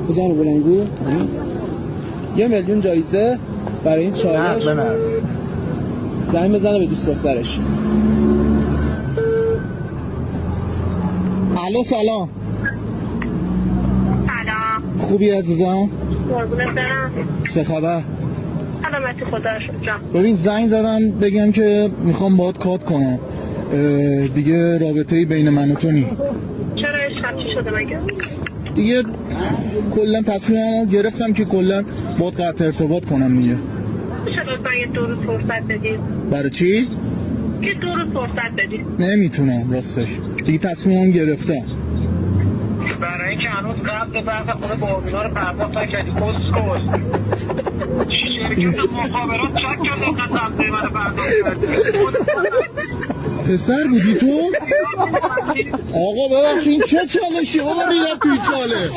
بزن بلنگو. 1 میلیون جایزه برای این چالش. زنگ بزنه به دوست دخترش. الو سلام. سلام. خوبی عزیزم؟ قربونت برم. چه خبر؟ سلامتی خدا رو شکر. ببین زنگ زدم بگم که میخوام باهات کات کنم. دیگه رابطه‌ای بین من و تو نی. چرا عشقم چی شده مگه؟ دیگه کلا تصمیممو گرفتم که کلا باهات قطع ارتباط کنم دیگه. میشه لطفا یه 2 روز فرصت بدید؟ برای چی؟ یه 2 روز فرصت بدید. نمیتونم راستش. دیگه تصمیمم گرفتم. برای اینکه هنوز قبل بحث خونه باقینا رو پرداخت نکردی کس شرکت مخابرات چک کرد دقیقا تبدیل من رو پرداخت کرده. پسر بودی تو؟ آقا ببخش این چه چالشی؟ بابا ریدم توی چالش.